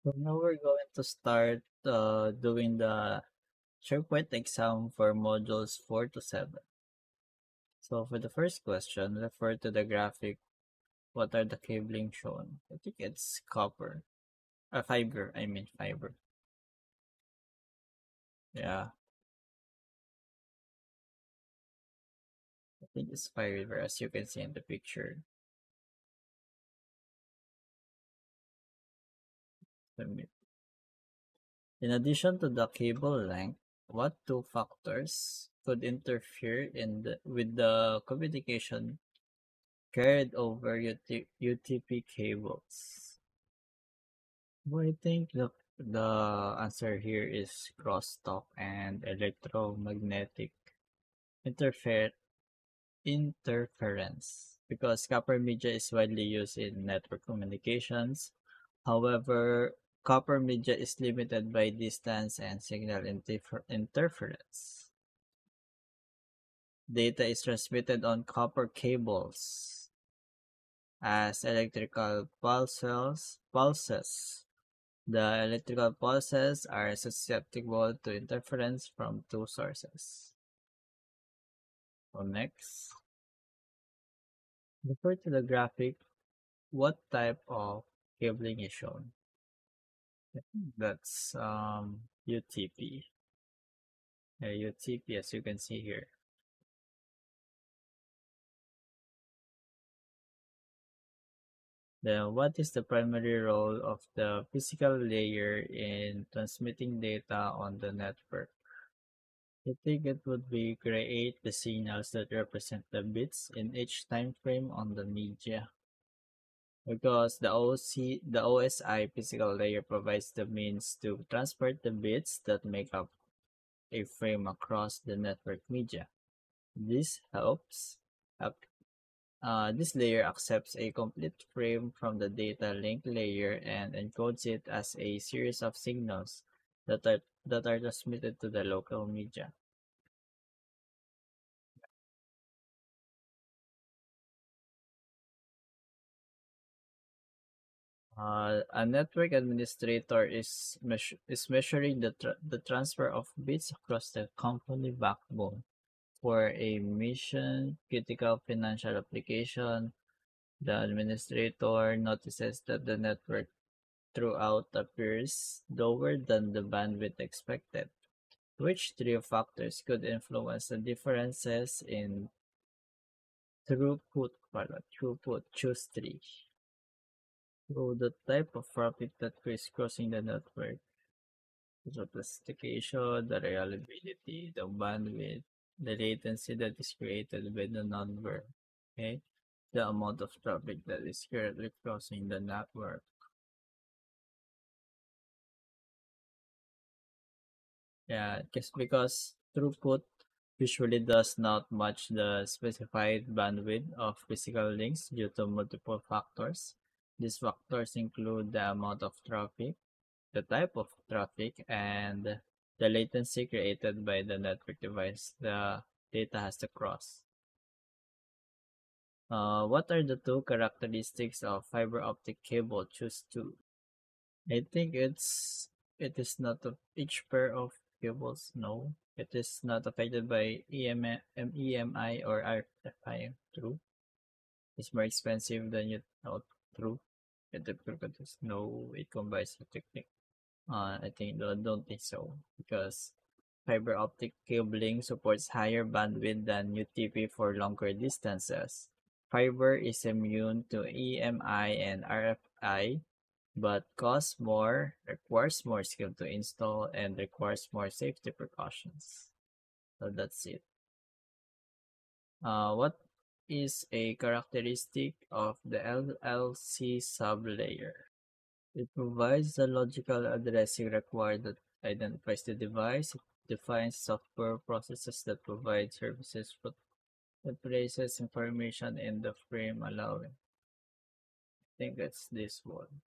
So now we're going to start doing the SharePoint exam for modules 4 to 7. So for the first question, refer to the graphic. What are the cabling shown? I think it's copper. Fiber, I mean fiber. Yeah, I think it's fiber as you can see in the picture. Let In addition to the cable length, what two factors could interfere with the communication carried over UTP cables? Well, I think the answer here is crosstalk and electromagnetic interfer interference because copper media is widely used in network communications. However, copper media is limited by distance and signal interference. Data is transmitted on copper cables as electrical pulses. The electrical pulses are susceptible to interference from two sources. So next, refer to the graphic. What type of cabling is shown? That's UTP. UTP as you can see here. Then what is the primary role of the physical layer in transmitting data on the network? I think it would be create the signals that represent the bits in each time frame on the media. Because the OSI physical layer provides the means to transport the bits that make up a frame across the network media. This helps. This layer accepts a complete frame from the data link layer and encodes it as a series of signals that are transmitted to the local media. A network administrator is measuring the transfer of bits across the company backbone for a mission critical financial application. The administrator notices that the network throughout appears lower than the bandwidth expected. Which three factors could influence the differences in throughput? Throughput. Choose three. So the type of traffic that is crossing the network, the sophistication, the reliability, the bandwidth, the latency that is created by the number, okay? The amount of traffic that is currently crossing the network. Yeah, just because throughput usually does not match the specified bandwidth of physical links due to multiple factors. These factors include the amount of traffic, the type of traffic, and the latency created by the network device the data has to cross. What are the two characteristics of fiber optic cable? Choose two. I think it is not of each pair of cables. No, it is not affected by EMI or RFI. True, it's more expensive than you thought. True, it is no. It combines the technique. I think don't think so because fiber optic cabling supports higher bandwidth than UTP for longer distances. Fiber is immune to EMI and RFI but costs more, requires more skill to install, and requires more safety precautions. So that's it. What is a characteristic of the LLC sublayer? It provides the logical addressing required that identifies the device. It defines software processes that provide services that places information in the frame allowing. I think that's this one.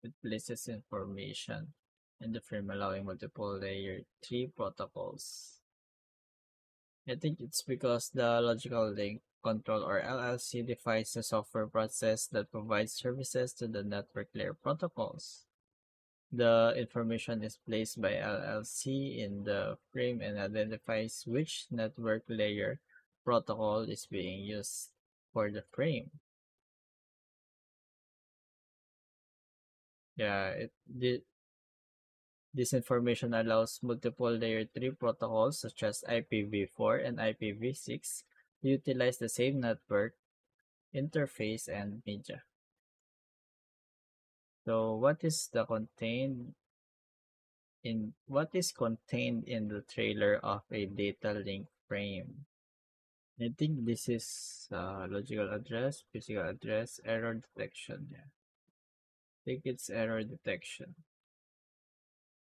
It places information in the frame allowing multiple layer 3 protocols. I think it's because the logical link control or LLC defines the software process that provides services to the network layer protocols. The information is placed by LLC in the frame and identifies which network layer protocol is being used for the frame. Yeah, this information allows multiple layer 3 protocols such as IPv4 and IPv6 to utilize the same network interface and media. So what is contained in the trailer of a data link frame? I think this is logical address, physical address, error detection. Yeah, I think it's error detection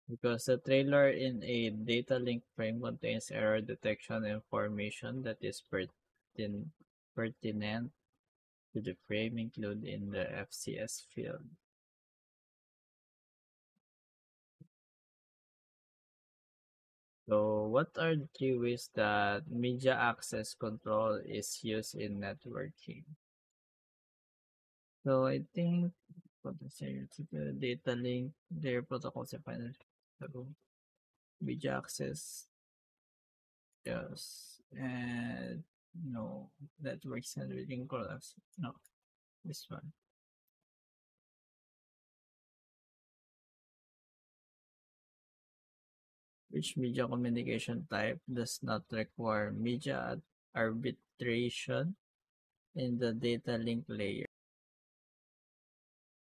because the trailer in a data link frame contains error detection information that is pertinent to the frame included in the FCS field. So, what are the three ways that media access control is used in networking? So, I think what is the data link, their protocols and final so, media access, yes, and no networks and reading collapse. No, this one. Which media communication type does not require media arbitration in the data link layer?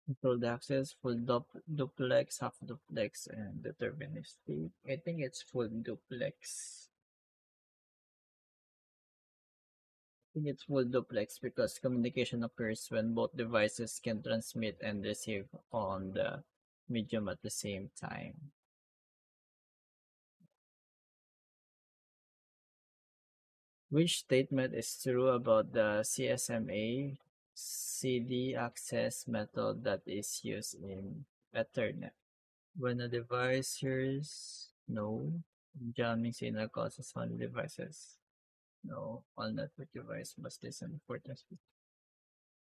Controlled access, full duplex, half duplex, and deterministic. I think it's full duplex. I think it's full duplex because communication occurs when both devices can transmit and receive on the medium at the same time. Which statement is true about the CSMA CD access method that is used in Ethernet? When a device hears no, jamming signal causes on devices. No, all network device must listen before transmit.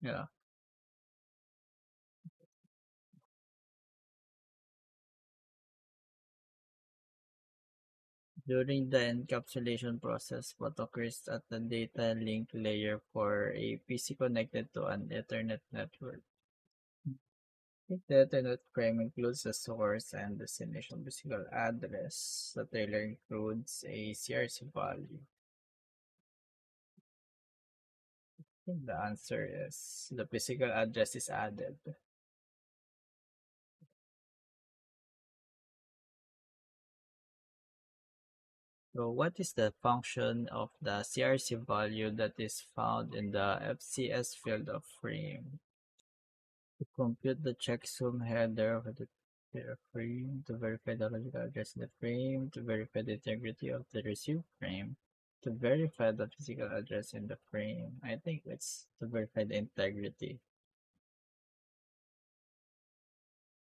Yeah. During the encapsulation process, what occurs at the data link layer for a PC connected to an Ethernet network? If the Ethernet frame includes the source and destination physical address, the trailer includes a CRC value. I think the answer is the physical address is added. So what is the function of the CRC value that is found in the FCS field of frame? To compute the checksum header of the frame, to verify the logical address in the frame, to verify the integrity of the received frame, to verify the physical address in the frame. I think it's to verify the integrity.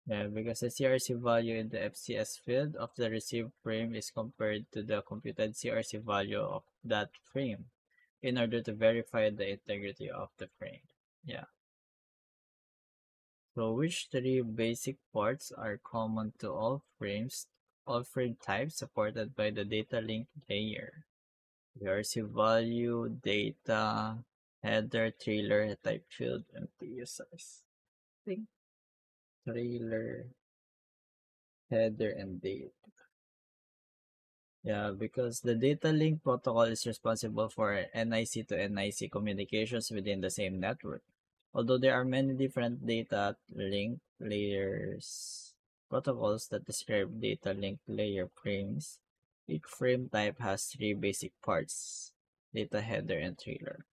Yeah, because the CRC value in the FCS field of the received frame is compared to the computed CRC value of that frame in order to verify the integrity of the frame. Yeah. So which three basic parts are common to all frame types supported by the data link layer? RC value, data, header, trailer, type field, and TU size. I think trailer, header, and data. Yeah, because the data link protocol is responsible for NIC to NIC communications within the same network. Although there are many different data link layers protocols that describe data link layer frames, each frame type has three basic parts: data header and trailer.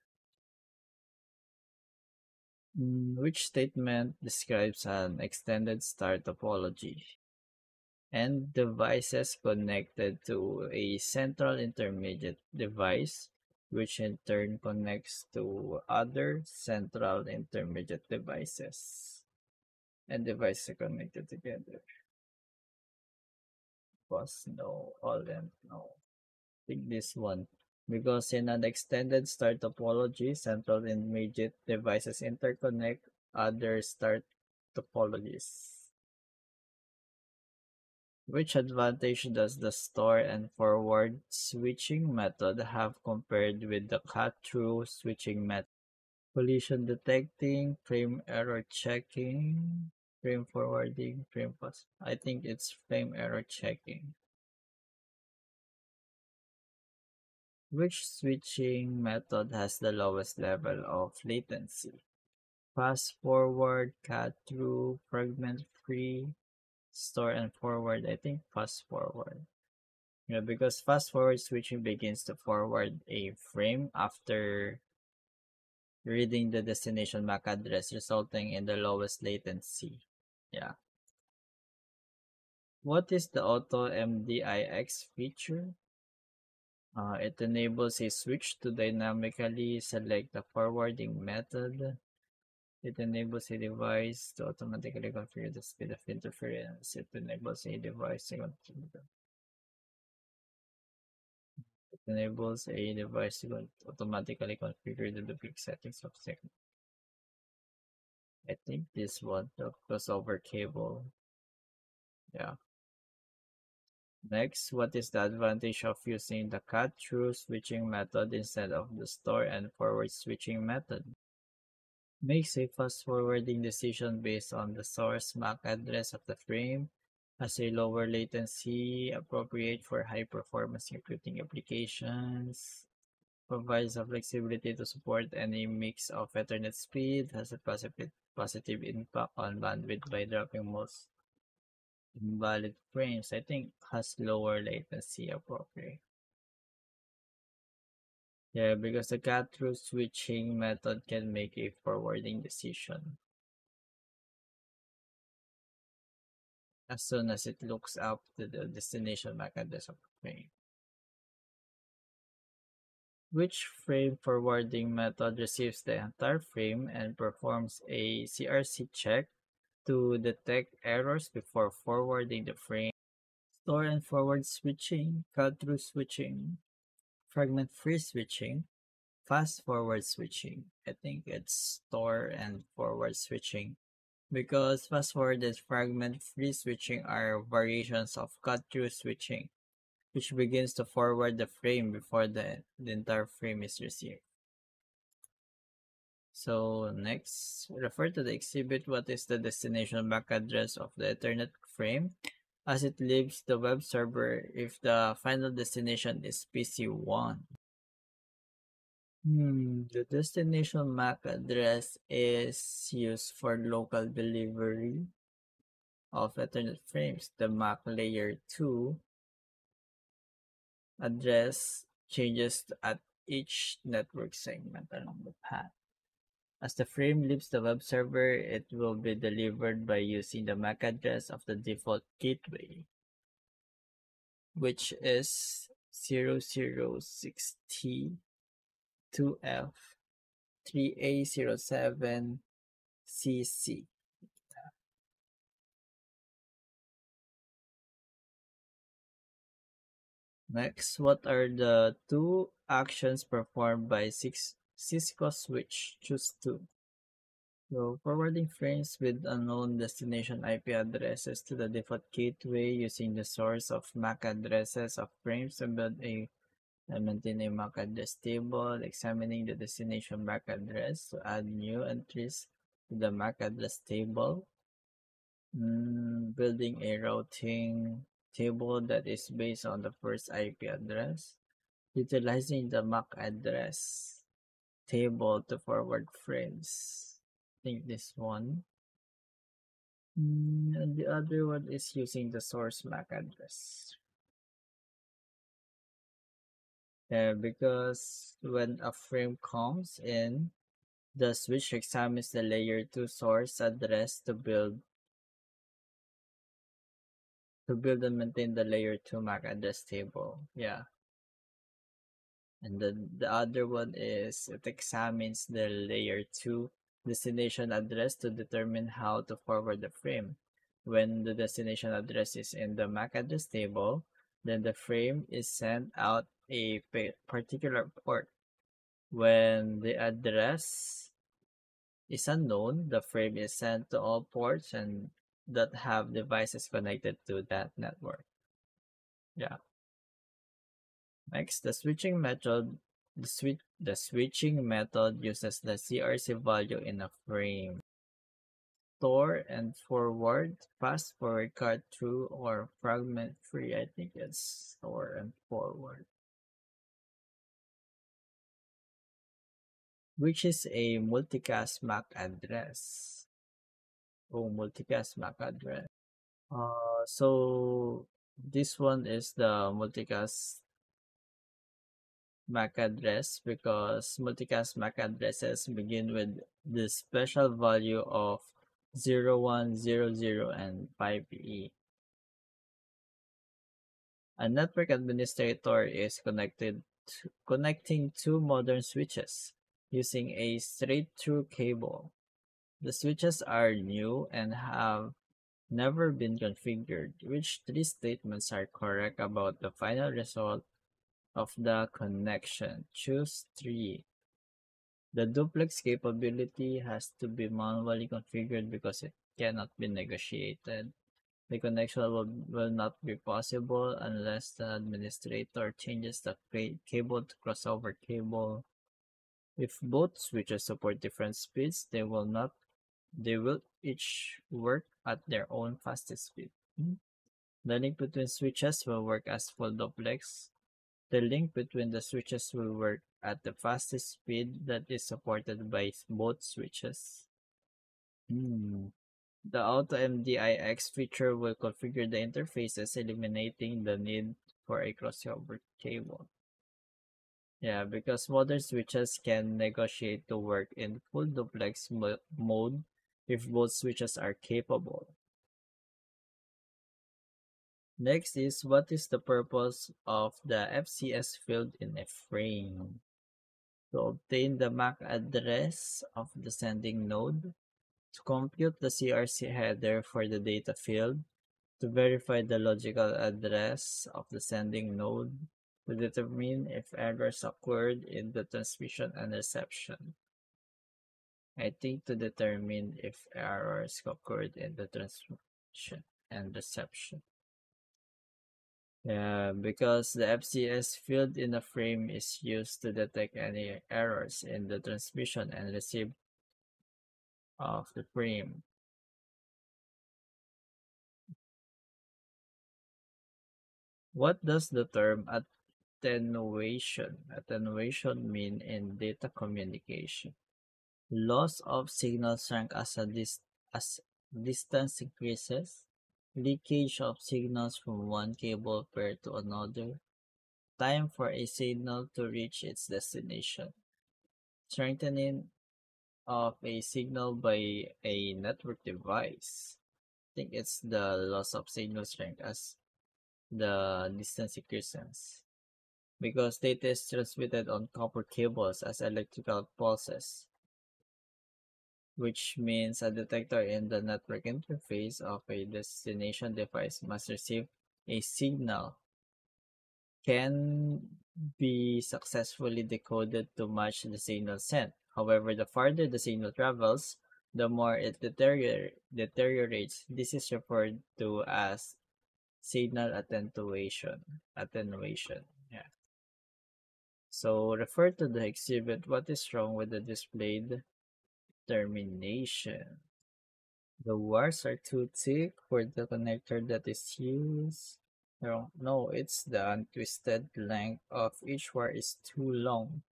Which statement describes an extended star topology? And devices connected to a central intermediate device, which in turn connects to other central intermediate devices. And devices are connected together. Was no, all and no. Pick this one. Because in an extended star topology, central intermediate devices interconnect other star topologies. Which advantage does the store and forward switching method have compared with the cut-through switching method? Collision detecting, frame error checking, frame forwarding, frame pass. I think it's frame error checking. Which switching method has the lowest level of latency? Fast forward, cut through, fragment free, store and forward. I think fast forward. Yeah, because fast forward switching begins to forward a frame after reading the destination MAC address, resulting in the lowest latency. Yeah. What is the Auto MDIX feature? It enables a switch to dynamically select the forwarding method. It enables a device to automatically configure the speed of interference. It enables a device to configure. It enables a device to automatically configure the duplicate settings of signal. I think this one, the crossover cable. Yeah. Next, what is the advantage of using the cut-through switching method instead of the store and forward switching method? Makes a fast-forwarding decision based on the source MAC address of the frame, has a lower latency, appropriate for high-performance computing applications, provides the flexibility to support any mix of Ethernet speed, has a positive impact on bandwidth by dropping most invalid frames. I think has lower latency appropriate. Yeah, because the cut-through switching method can make a forwarding decision as soon as it looks up to the destination MAC address of the frame. Which frame forwarding method receives the entire frame and performs a CRC check to detect errors before forwarding the frame? Store and forward switching, cut-through switching, fragment-free switching, fast forward switching. I think it's store and forward switching because fast forward and fragment free switching are variations of cut through switching, which begins to forward the frame before the entire frame is received. So next, refer to the exhibit. What is the destination MAC address of the Ethernet frame as it leaves the web server if the final destination is PC1? The destination MAC address is used for local delivery of Ethernet frames. The MAC layer 2 address changes at each network segment along the path. As the frame leaves the web server, it will be delivered by using the MAC address of the default gateway, which is 0060 2F 3A07CC. Next, what are the two actions performed by Cisco switch? Choose two. So, forwarding frames with unknown destination IP addresses to the default gateway using the source of MAC addresses of frames to build and maintain a MAC address table, examining the destination MAC address to add new entries to the MAC address table, building a routing table that is based on the first IP address, utilizing the MAC address table to forward frames. I think this one. And the other one is using the source MAC address. Because when a frame comes in, the switch examines the layer 2 source address to build and maintain the layer 2 MAC address table. Yeah. And then the other one is it examines the layer 2 destination address to determine how to forward the frame. When the destination address is in the MAC address table, then the frame is sent out a particular port. When the address is unknown, the frame is sent to all ports, and that have devices connected to that network. Yeah. Next, the switching method. The switching method uses the CRC value in a frame. Store and forward, fast forward, cut through, or fragment free. I think it's store and forward, which is a multicast MAC address. Oh, multicast MAC address. So this one is the multicast MAC address because multicast MAC addresses begin with the special value of 0100 and 5E. A network administrator is connecting two modern switches using a straight-through cable. The switches are new and have never been configured, which three statements are correct about the final result of the connection. Choose 3. The duplex capability has to be manually configured because it cannot be negotiated. The connection will not be possible unless the administrator changes the cable to crossover cable. If both switches support different speeds, they will each work at their own fastest speed. The link between switches will work as full duplex. The link between the switches will work at the fastest speed that is supported by both switches. Hmm. The Auto MDIX feature will configure the interfaces, eliminating the need for a crossover cable. Yeah, because modern switches can negotiate to work in full duplex mode if both switches are capable. Next is, what is the purpose of the FCS field in a frame? To obtain the MAC address of the sending node, to compute the CRC header for the data field, to verify the logical address of the sending node, to determine if errors occurred in the transmission and reception. I think to determine if errors occurred in the transmission and reception. Yeah, because the FCS field in a frame is used to detect any errors in the transmission and receive of the frame. What does the term attenuation mean in data communication? Loss of signal strength as distance increases, leakage of signals from one cable pair to another, time for a signal to reach its destination, strengthening of a signal by a network device. I think it's the loss of signal strength as the distance increases, because data is transmitted on copper cables as electrical pulses, which means a detector in the network interface of a destination device must receive a signal can be successfully decoded to match the signal sent. However, the farther the signal travels, the more it deteriorates. This is referred to as signal attenuation. Attenuation. Yeah. So refer to the exhibit. What is wrong with the displayed termination? The wires are too thick for the connector that is used. No, it's the untwisted length of each wire is too long.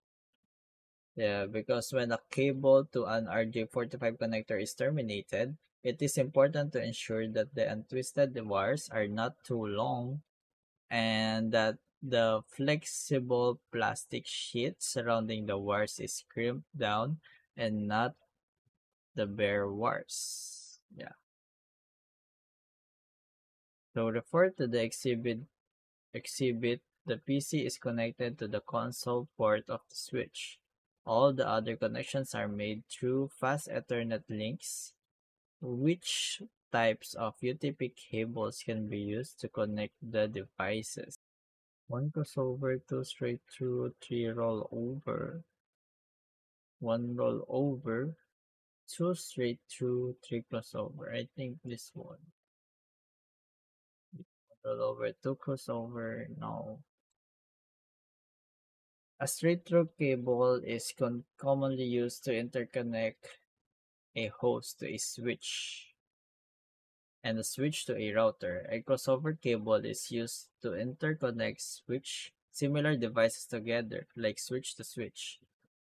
Yeah, because when a cable to an RJ45 connector is terminated, it is important to ensure that the untwisted wires are not too long and that the flexible plastic sheet surrounding the wires is crimped down and not the bare wires. Yeah. So refer to the exhibit. The PC is connected to the console port of the switch. All the other connections are made through fast Ethernet links. Which types of UTP cables can be used to connect the devices? One crossover, two straight through, three roll over, one roll over, two straight through, three crossover. I think this one. Roll over, two crossover. No. A straight through cable is commonly used to interconnect a host to a switch and a switch to a router. A crossover cable is used to interconnect switch similar devices together, like switch to switch,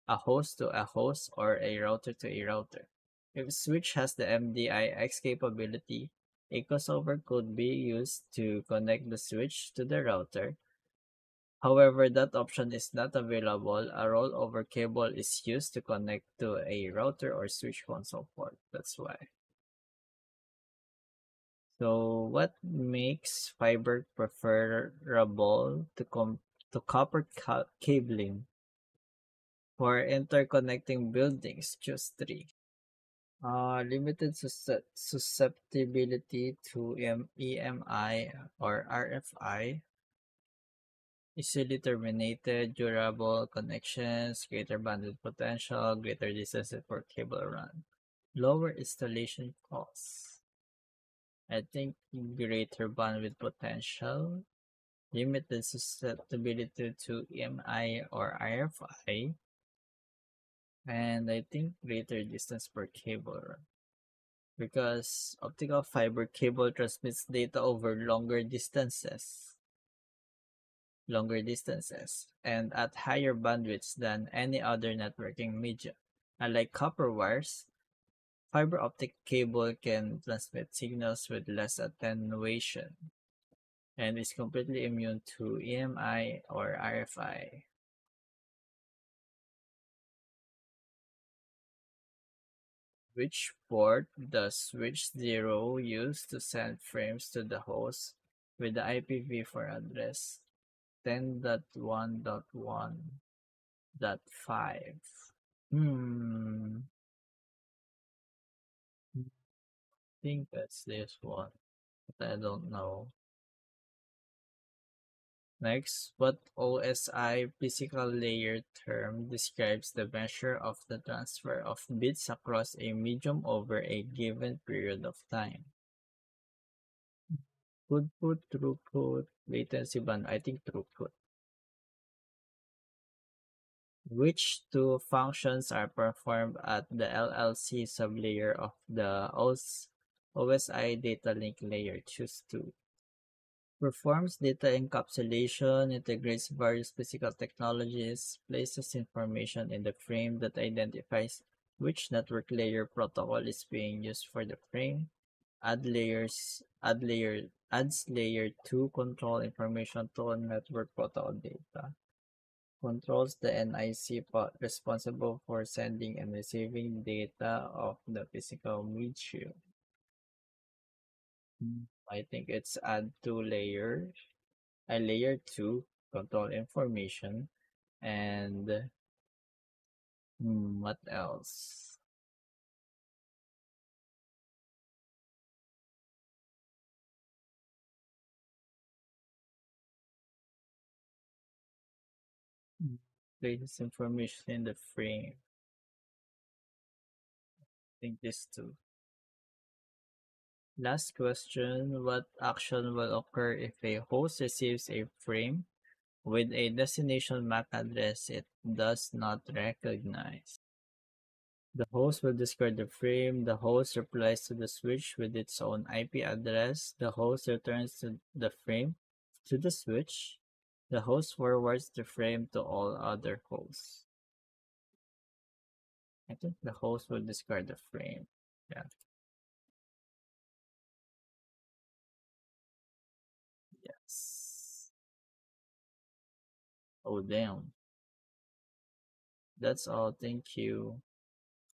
a host to a host, or a router to a router. If a switch has the MDIX capability, a crossover could be used to connect the switch to the router. However, that option is not available. A rollover cable is used to connect to a router or switch console port. That's why. So, what makes fiber preferable to copper cabling for interconnecting buildings? Choose three. Limited susceptibility to EMI or RFI, easily terminated, durable connections, greater bandwidth potential, greater distance for cable run, lower installation costs. I think greater bandwidth potential, limited susceptibility to EMI or RFI, and I think greater distance per cable run. Because optical fiber cable transmits data over longer distances, and at higher bandwidths than any other networking media. Unlike copper wires, fiber optic cable can transmit signals with less attenuation and is completely immune to EMI or RFI. Which port does switch 0 use to send frames to the host with the IPv4 address 10.1.1.5? Hmm, I think that's this one, but I don't know. Next, what OSI physical layer term describes the measure of the transfer of bits across a medium over a given period of time? Throughput, throughput, latency band, I think throughput. Which two functions are performed at the LLC sublayer of the OSI data link layer? Choose two. Performs data encapsulation, integrates various physical technologies, places information in the frame that identifies which network layer protocol is being used for the frame, adds layer 2 control information to network protocol data, controls the NIC responsible for sending and receiving data of the physical medium. I think it's add two layers, a layer 2 control information, and what else? Places information in the frame. I think this too. Last question, what action will occur if a host receives a frame with a destination MAC address it does not recognize? The host will discard the frame, the host replies to the switch with its own IP address, the host returns to the frame to the switch, the host forwards the frame to all other hosts. I think the host will discard the frame. Yeah, yes. Oh, damn. That's all. Thank you.